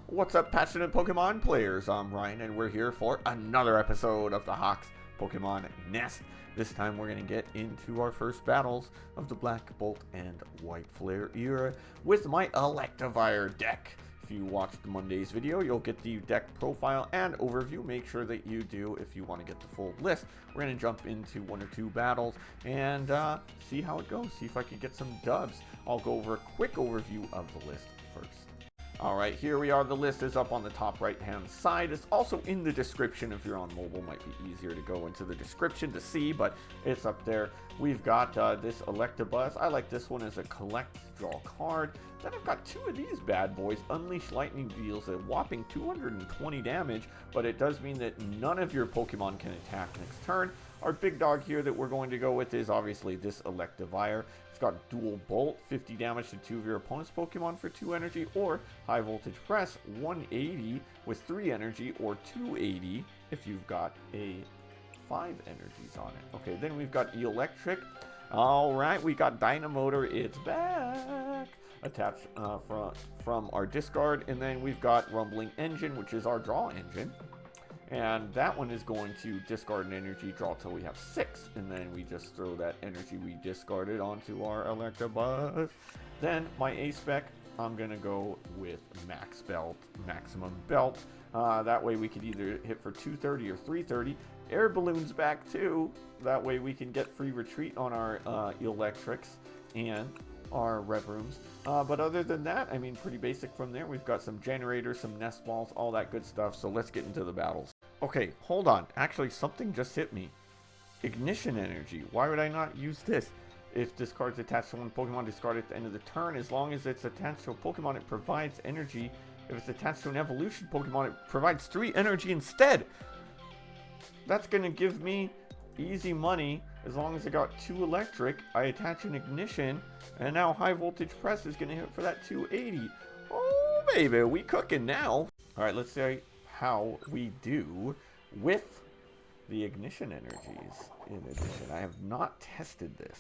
What's up, passionate Pokemon players? I'm Ryan, and we're here for another episode of the Hawks Pokemon Nest. This time we're going to get into our first battles of the Black Bolt and White Flare era with my Electivire deck. If you watched Monday's video, you'll get the deck profile and overview. Make sure that you do if you want to get the full list. We're going to jump into one or two battles and see how it goes, see if I can get some dubs. I'll go over a quick overview of the list first. Alright, here we are. The list is up on the top right hand side. It's also in the description. If you're on mobile, might be easier to go into the description to see, but it's up there. We've got this Electabuzz. I like this one as a collect, draw card. Then I've got two of these bad boys. Unleash Lightning deals a whopping 220 damage, but it does mean that none of your Pokemon can attack next turn. Our big dog here that we're going to go with is obviously this Electivire. It's got Dual Bolt, 50 damage to two of your opponent's Pokemon for 2 energy, or High Voltage Press, 180 with 3 energy, or 280 if you've got a 5 energies on it. Okay, then we've got Electric. Alright, we got Dynamotor, it's back! Attached from our discard, and then we've got Rumbling Engine, which is our draw engine. And that one is going to discard an energy, draw till we have 6, and then we just throw that energy we discarded onto our Electabuzz. Then my A-Spec, I'm going to go with Maximum Belt. That way we could either hit for 230 or 330. Air Balloon's back too. That way we can get free retreat on our Electrics and our Revrooms. But other than that, I mean, pretty basic from there. We've got some generators, some nest balls, all that good stuff. So let's get into the battles. Okay, hold on. Actually, something just hit me. Ignition Energy. Why would I not use this? If this card's attached to one Pokemon, discard at the end of the turn. As long as it's attached to a Pokemon, it provides energy. If it's attached to an evolution Pokemon, it provides 3 energy instead. That's going to give me easy money. As long as I got 2 electric, I attach an ignition, and now High Voltage Press is going to hit for that 280. Oh, baby, we cooking now. All right, let's see how we do with the ignition energies. In addition, I have not tested this.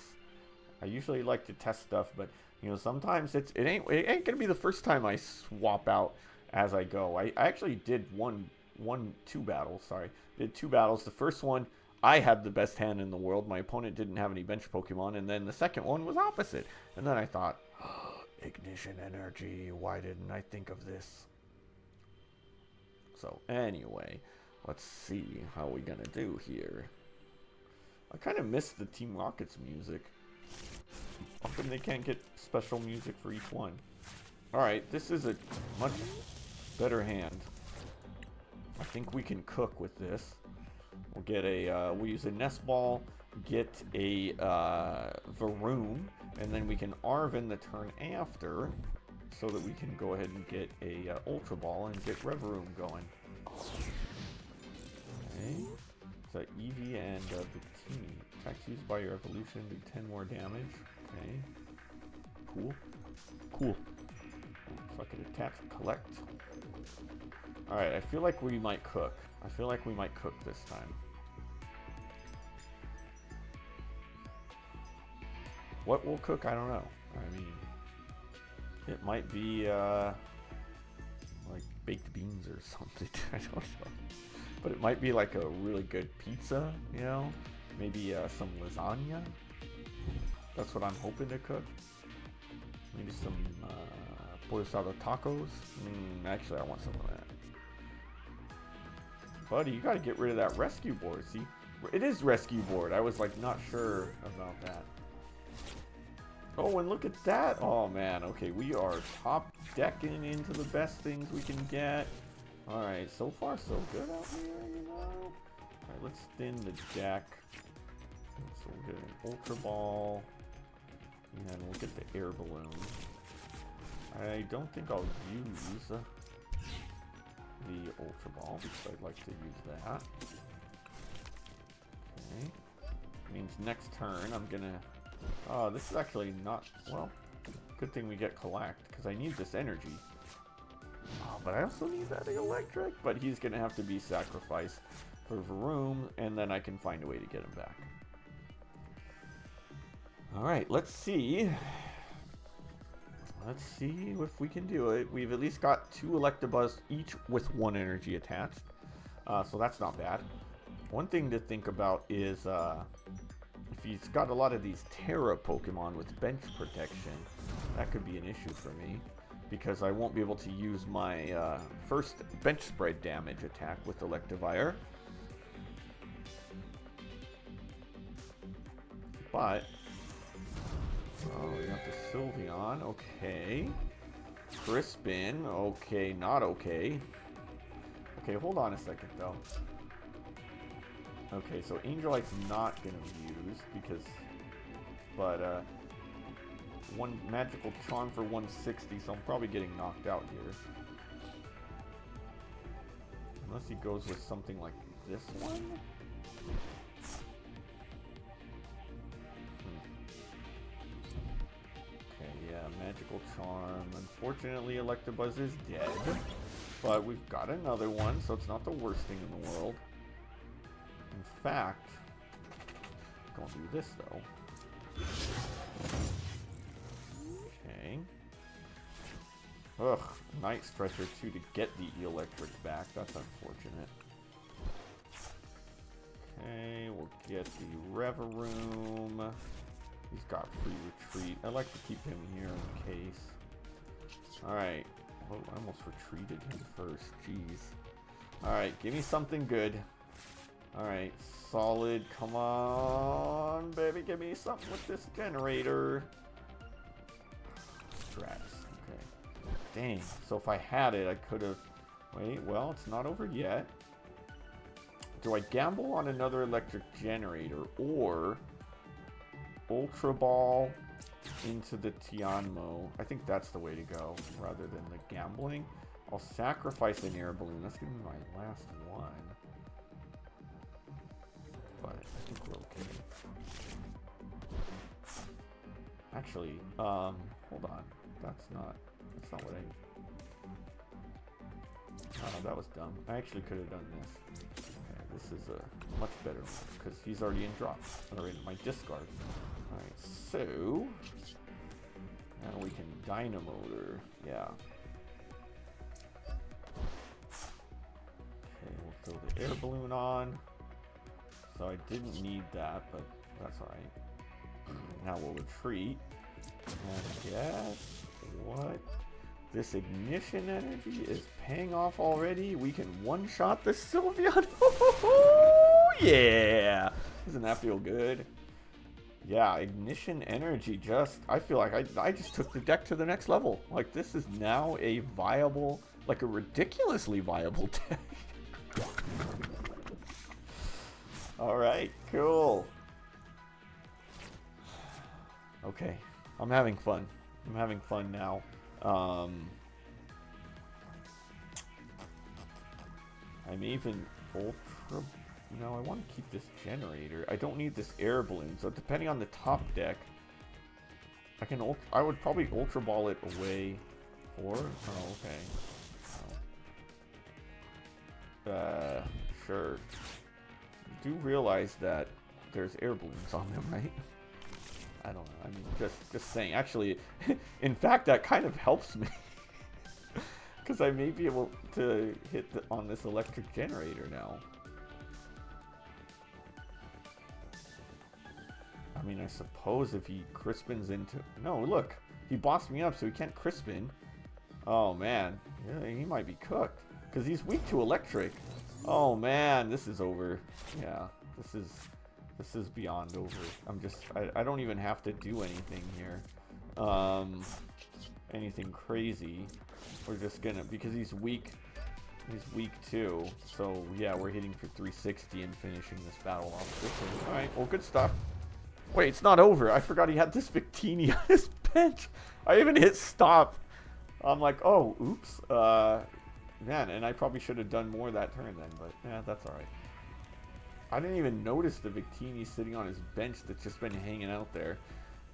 I usually like to test stuff, but you know, sometimes it ain't gonna be the first time I swap out as I go. I actually did two battles. Sorry, did 2 battles. The first one, I had the best hand in the world. My opponent didn't have any bench Pokemon, and then the second one was opposite. And then I thought, oh, ignition energy. Why didn't I think of this? So anyway, let's see how we're gonna do here. I kind of missed the Team Rocket's music. How come they can't get special music for each one? Alright, this is a much better hand. I think we can cook with this. We'll get we'll use a Nest Ball, get a Varoom, and then we can Arven the turn after, so that we can go ahead and get a Ultra Ball and get Revavroom going. Okay. So EV and Victini. Attacks used by your evolution do 10 more damage. Okay. Cool. Cool. So I can attach and collect. Alright, I feel like we might cook. I feel like we might cook this time. What will cook? I don't know. I mean, it might be like baked beans or something. I don't know. But it might be like a really good pizza, you know? Maybe some lasagna. That's what I'm hoping to cook. Maybe some pollo asado tacos. Actually, I want some of that. Buddy, you gotta get rid of that rescue board. See, it is rescue board. I was like not sure about that. Oh, and look at that. Oh man, okay, we are top decking into the best things we can get. Alright, so far so good out here, you know. Alright, let's thin the deck. So we'll get an Ultra Ball. And we'll get the Air Balloon. I don't think I'll use the Ultra Ball because I'd like to use that. Okay. Means next turn I'm gonna... Oh, this is actually not... Well, good thing we get Collect because I need this energy. Oh, but I also need that Electric. But he's gonna have to be sacrificed for Varoom, and then I can find a way to get him back. Alright, let's see Let's see if we can do it. We've at least got 2 Electabuzz, each with 1 energy attached. So that's not bad. One thing to think about is if he's got a lot of these Terra Pokemon with bench protection, that could be an issue for me. Because I won't be able to use my first bench spread damage attack with Electivire. But, oh, we got the Sylveon, okay. Crispin, okay, not okay. Okay, hold on a second though. Okay, so Angelite's not going to be used because, but, one magical charm for 160, so I'm probably getting knocked out here. Unless he goes with something like this one. Okay, yeah, magical charm. Unfortunately, Electabuzz is dead, but we've got another one, so it's not the worst thing in the world. In fact, gonna do this though. Okay. Ugh, Night Stretcher 2 to get the Eelektrik back. That's unfortunate. Okay, we'll get the Revavroom. He's got free retreat. I like to keep him here in case. Alright. Oh, I almost retreated him first. Jeez. Alright, give me something good. Alright, solid. Come on, baby. Give me something with this generator. Strats. Okay. Dang. So if I had it, I could have... Wait, well, it's not over yet. Do I gamble on another electric generator or Ultra Ball into the Tynamo? I think that's the way to go rather than the gambling. I'll sacrifice an Air Balloon. That's going to be my last one. But I think we're okay. Actually, hold on. That's not what I... Oh, that was dumb. I actually could have done this. Okay, this is a much better one because he's already in drop, or in my discard. Alright, so... Now we can Dynamo her. Yeah. Okay, we'll throw the Air Balloon on. So I didn't need that, but that's alright. Now we'll retreat. And guess what? This Ignition Energy is paying off already. We can one-shot the Sylveon. Yeah! Doesn't that feel good? Yeah, Ignition Energy just... I feel like I just took the deck to the next level. Like, this is now a viable... Like, a ridiculously viable deck. Alright, cool. Okay, I'm having fun. I'm having fun now. I'm even Ultra... No, I want to keep this generator. I don't need this Air Balloon, so depending on the top deck, I would probably Ultra Ball it away for... Oh, okay. Sure. You do realize that there's Air Balloons on them, right? I don't know. I mean, just saying. Actually, in fact, that kind of helps me. Because I may be able to hit on this electric generator now. I mean, I suppose if he Crispins into... No, look. He bossed me up, so he can't Crispin. Oh, man. Yeah, he might be cooked. Because he's weak to electric. Oh, man. This is over. Yeah. This is beyond over. I don't even have to do anything here. Anything crazy. We're just gonna... Because he's weak. He's weak, too. So, yeah, we're hitting for 360 and finishing this battle off quickly. Alright, well, good stuff. Wait, it's not over. I forgot he had this Victini on his bench. I even hit stop. I'm like, oh, oops. Man, and I probably should have done more that turn then, but yeah, that's alright. I didn't even notice the Victini sitting on his bench that's just been hanging out there.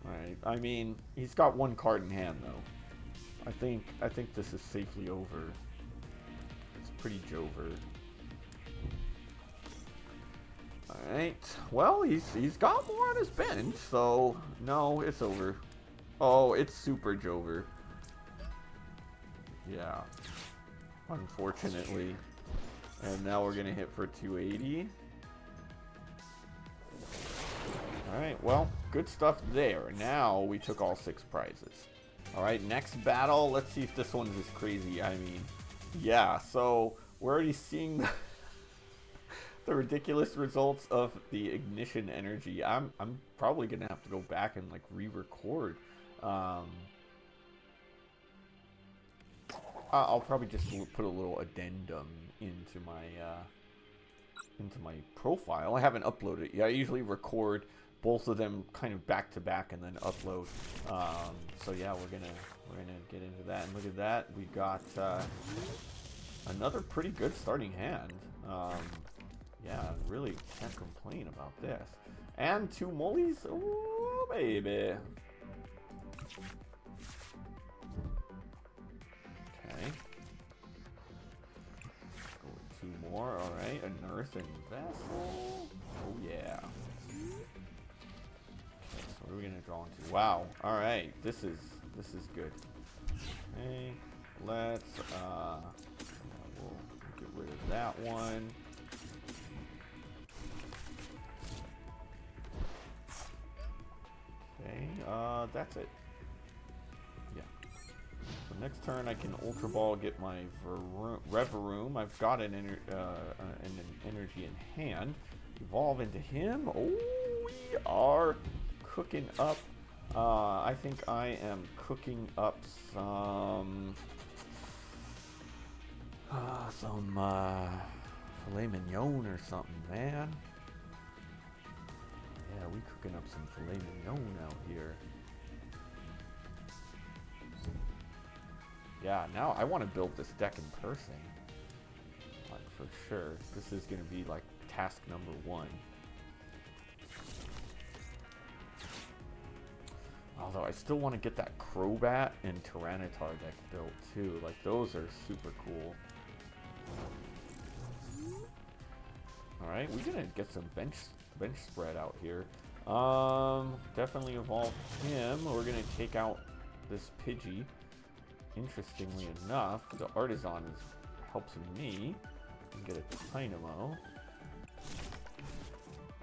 Alright, I mean, he's got one card in hand, though. I think this is safely over. It's pretty Jover. Alright, well, he's got more on his bench, so no, it's over. Oh, it's super Jover. Yeah. Unfortunately. And now we're going to hit for 280. Alright, well, good stuff there. Now we took all 6 prizes. Alright, next battle. Let's see if this one's as crazy. I mean, yeah, so we're already seeing the ridiculous results of the Ignition Energy. I'm probably going to have to go back and, like, re-record. I'll probably just put a little addendum into my profile. I haven't uploaded it yet. I usually record both of them kind of back to back and then upload. So yeah, we're gonna get into that. And look at that, we got another pretty good starting hand. Yeah, really can't complain about this. And 2 mollies. Oh baby. Okay. Go with 2 more. All right, an Earthen Vessel. Oh yeah. What are we gonna draw into? Wow. All right. This is good. Okay. Let's we'll get rid of that one. Okay. That's it. Yeah. So next turn I can Ultra Ball, get my Revavroom. I've got an energy in hand. Evolve into him. Oh, we are cooking up. I think I am cooking up some filet mignon or something, man. Yeah, we cooking up some filet mignon out here. Yeah, now I want to build this deck in person. Like, for sure. This is going to be like task number 1. Although I still want to get that Crobat and Tyranitar deck built too. Like, those are super cool. Alright, we're gonna get some bench spread out here. Definitely evolve him. We're gonna take out this Pidgey. Interestingly enough, the Artisan helps me get a Tynamo.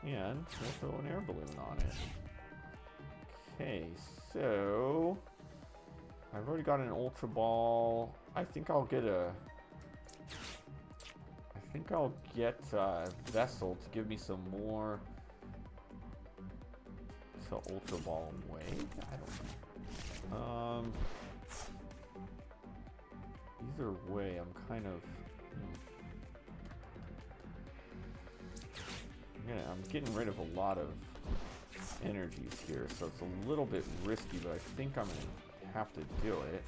And we'll throw an Air Balloon on it. Okay, so I've already got an Ultra Ball. I think I'll get a Vessel to give me some more to Ultra Ball away. I don't know. Either way, I'm kind of I'm getting rid of a lot of energies here, so it's a little bit risky, but I think I'm gonna have to do it.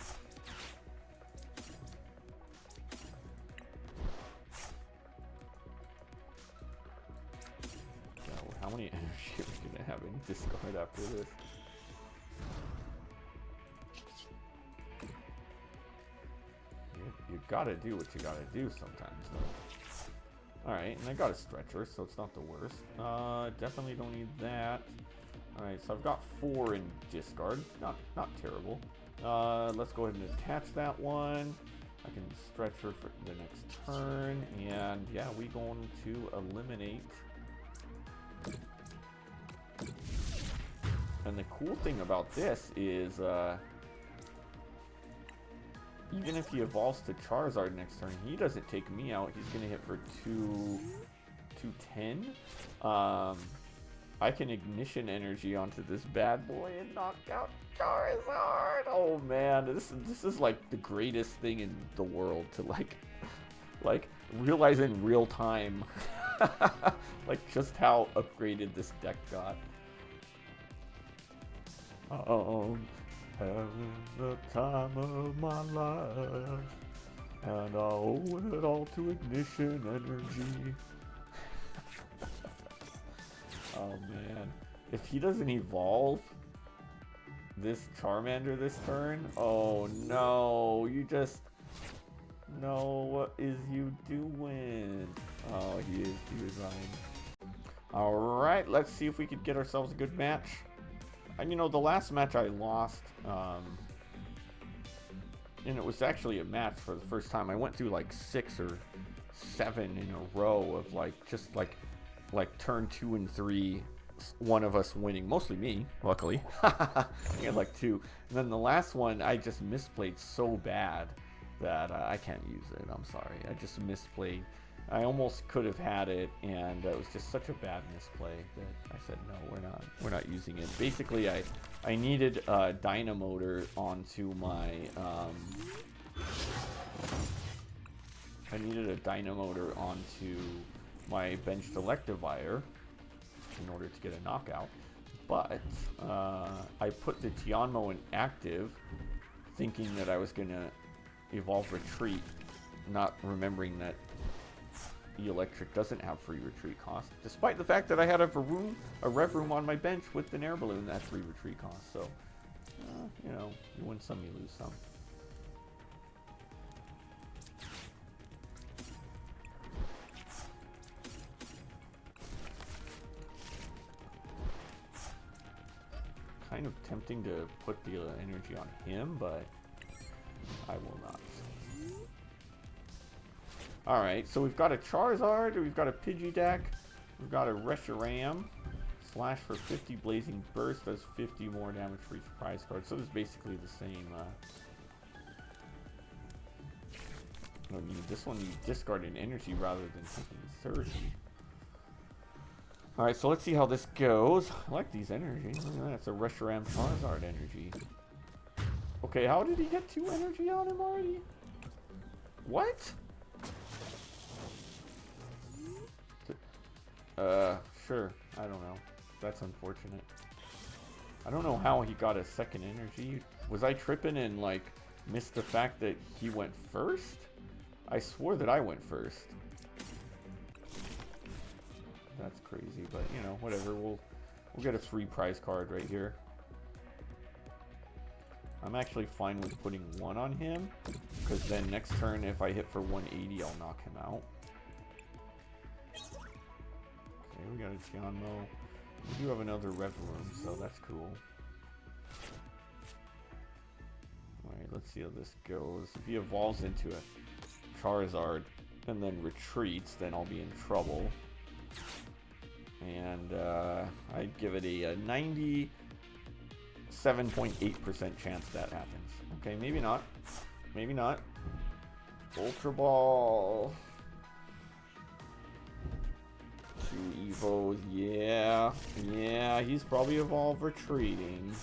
So how many energy are we gonna have in discard after this? You gotta do what you gotta do sometimes, though. Alright, and I got a Stretcher, so it's not the worst. Definitely don't need that. Alright, so I've got 4 in discard. Not terrible. Let's go ahead and attach that one. I can Stretcher for the next turn. And yeah, we're going to eliminate. And the cool thing about this is, even if he evolves to Charizard next turn, he doesn't take me out. He's going to hit for 210. I can Ignition Energy onto this bad boy and knock out Charizard. Oh man, this is like the greatest thing in the world to like realize in real time, like just how upgraded this deck got. Having the time of my life, and I owe it all to Ignition Energy. Oh man, if he doesn't evolve this Charmander this turn, oh no, no, what is you doing? Oh, he resigned. Alright, let's see if we could get ourselves a good match. And you know, the last match I lost, and it was actually a match for the first time. I went through like 6 or 7 in a row of like just like turn 2 and 3, one of us winning, mostly me, luckily. I had like 2, and then the last one I just misplayed so bad that I can't use it. I'm sorry, I just misplayed. I almost could have had it, and it was just such a bad misplay that I said no, we're not using it. Basically, I needed a Dynamotor onto my benched Electivire in order to get a knockout, but I put the Tynamo in active, thinking that I was gonna evolve Retreat, not remembering that Electric doesn't have free retreat cost, despite the fact that I had a Revavroom on my bench with an Air Balloon that free retreat cost. So, you know, you win some, you lose some. Kind of tempting to put the energy on him, but I will not. Alright, so we've got a Charizard, we've got a Pidgeydech, we've got a Reshiram. Slash for 50, Blazing Burst does 50 more damage for each prize card. So it's basically the same. This one you discard an energy rather than taking 30. Alright, so let's see how this goes. I like these energies. Look at that, it's a Reshiram Charizard energy. Okay, how did he get 2 energy on him already? What? Sure. I don't know. That's unfortunate. I don't know how he got a second energy. Was I tripping and, like, missed the fact that he went first? I swore that I went first. That's crazy, but, you know, whatever. We'll get a free prize card right here. I'm actually fine with putting 1 on him, because then next turn, if I hit for 180, I'll knock him out. Okay, we got a Tynamo. We do have another Revavroom, so that's cool. Alright, let's see how this goes. If he evolves into a Charizard and then retreats, then I'll be in trouble. And I'd give it a 97.8% chance that happens. Okay, maybe not. Maybe not. Ultra Ball. 2 Evos, yeah. Yeah, he's probably evolved retreating.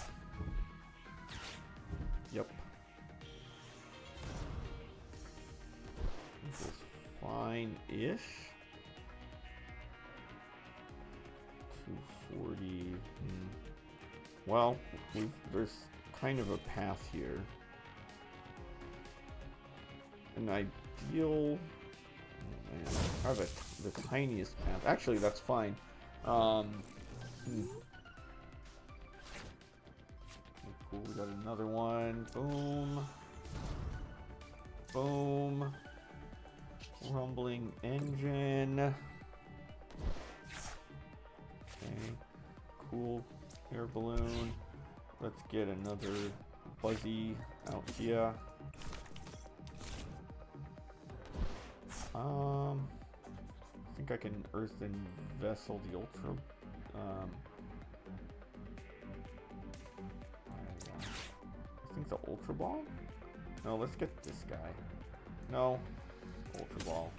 Yep. This is fine-ish. 240. Well, there's kind of a path here. An ideal... Man, I have the tiniest path. Actually, that's fine. Cool, we got another one. Boom. Boom. Rumbling engine. Okay. Cool. Air balloon. Let's get another Buzzy out here. I think I can Earthen Vessel the Ultra. I think the Ultra Ball? No, let's get this guy. No, Ultra Ball.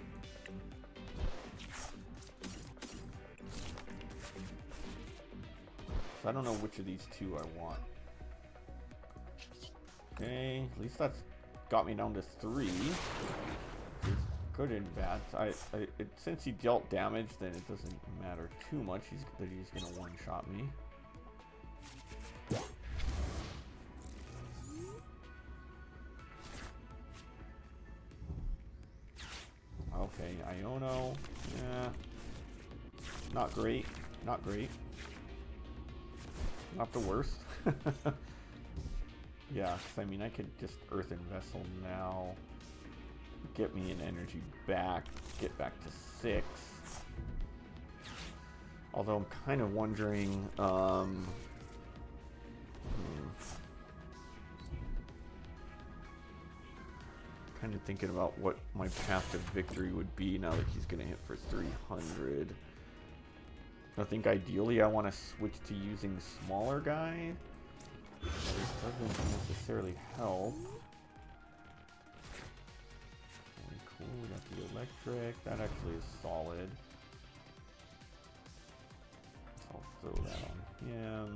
So I don't know which of these 2 I want. Okay, at least that's got me down to 3. Good and bad. Since he dealt damage, then it doesn't matter too much. He's gonna one-shot me. Okay, Iono. Yeah. Not great. Not great. Not the worst. Yeah, 'cause I mean, I could just Earthen Vessel now. Get me an energy back. Get back to 6. Although I'm kind of wondering... Kind of thinking about what my path to victory would be now that he's going to hit for 300. I think ideally I want to switch to using smaller guy. But it doesn't necessarily help. Okay, cool, we got the electric. That actually is solid. I'll throw that on him.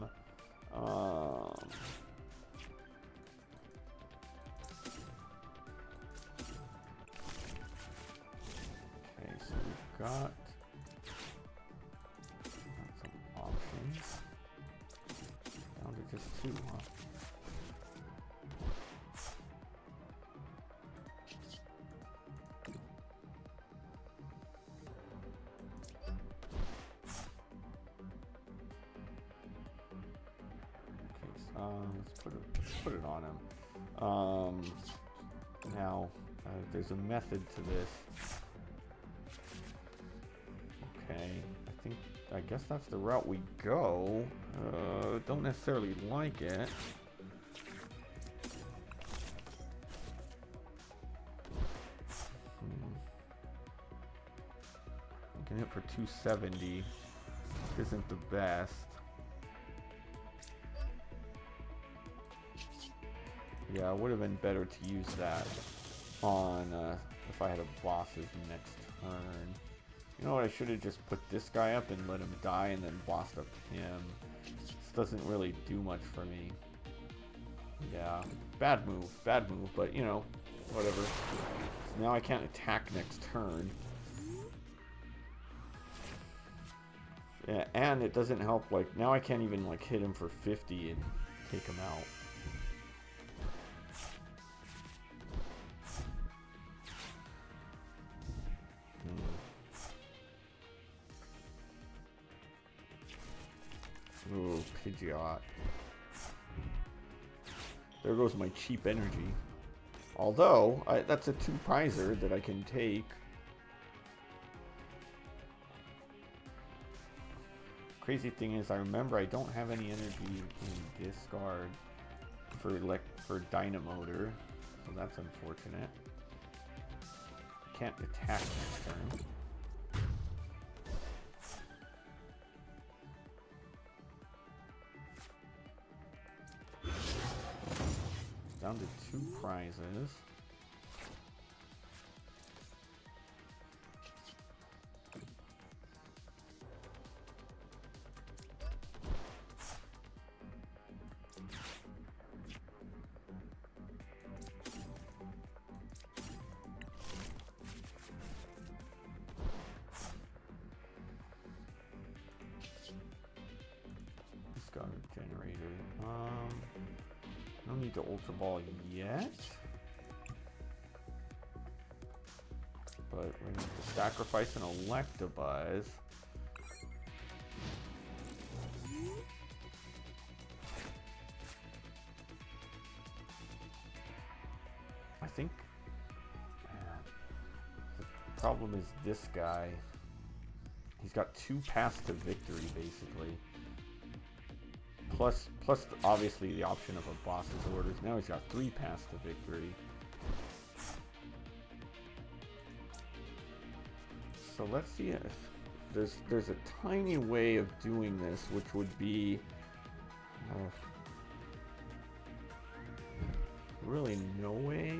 Okay, so we've got some options. Down to just 2, huh? Let's put it on him. Now, there's a method to this. Okay, I guess that's the route we go. Don't necessarily like it. I can hit for 270, which isn't the best. Yeah, it would have been better to use that on if I had a boss's next turn. You know what, I should have just put this guy up and let him die and then bossed up him. This doesn't really do much for me. Yeah, bad move, but you know, whatever. So now I can't attack next turn. Yeah, and it doesn't help, like, now I can't even like hit him for 50 and take him out. Ooh, Pidgeot. There goes my cheap energy. Although, that's a 2-prizer that I can take. Crazy thing is, I remember I don't have any energy in discard for Dynamotor, so that's unfortunate. Can't attack next turn. Down to 2 prizes. Discard generator. I don't need the Ultra Ball yet, but we're going to have to sacrifice an Electabuzz. I think the problem is this guy. He's got 2 paths to victory, basically. Plus obviously the option of a boss's orders. Now he's got 3 paths to victory. So let's see if there's a tiny way of doing this, which would be really no way.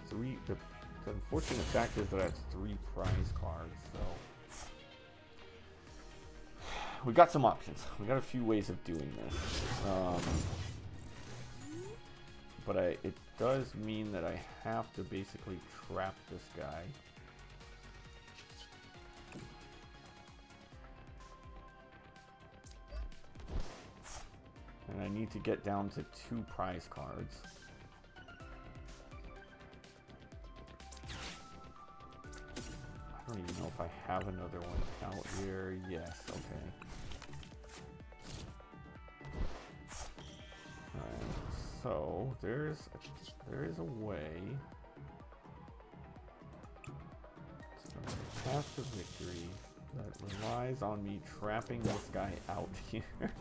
The unfortunate fact is that I have 3 prize cards, so. We got some options. We got a few ways of doing this. But it does mean that I have to basically trap this guy. And I need to get down to 2 prize cards. I don't even know if I have another one out here. Yes, okay. Alright, so there is a way to path to victory that relies on me trapping this guy out here.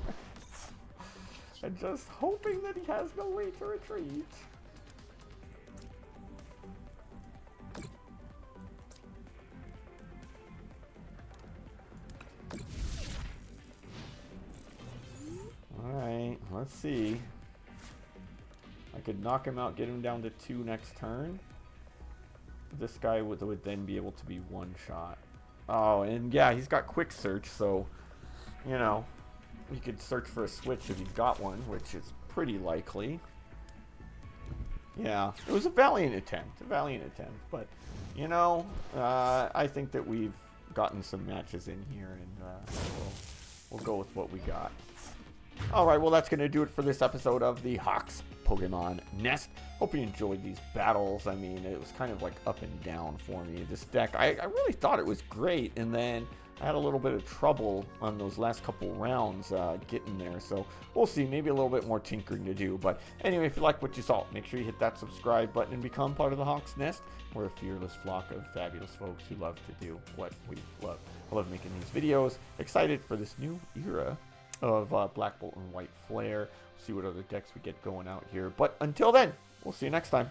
And just hoping that he has no way to retreat. let's see. I could knock him out, get him down to 2 next turn. This guy would then be able to be one shot. Oh, and yeah, he's got quick search, so, you know, he could search for a switch if he's got one, which is pretty likely. Yeah, it was a valiant attempt, but, you know, I think that we've gotten some matches in here, and we'll go with what we got. Alright, well, that's going to do it for this episode of the Hawks Pokemon Nest. Hope you enjoyed these battles. I mean, it was kind of like up and down for me. This deck, I really thought it was great, and then I had a little bit of trouble on those last couple rounds getting there. So we'll see, maybe a little bit more tinkering to do. But anyway, if you like what you saw, make sure you hit that subscribe button and become part of the Hawks Nest. We're a fearless flock of fabulous folks who love to do what we love. I love making these videos. Excited for this new era of Black Bolt and White Flare. See what other decks we get going out here. But until then, we'll see you next time.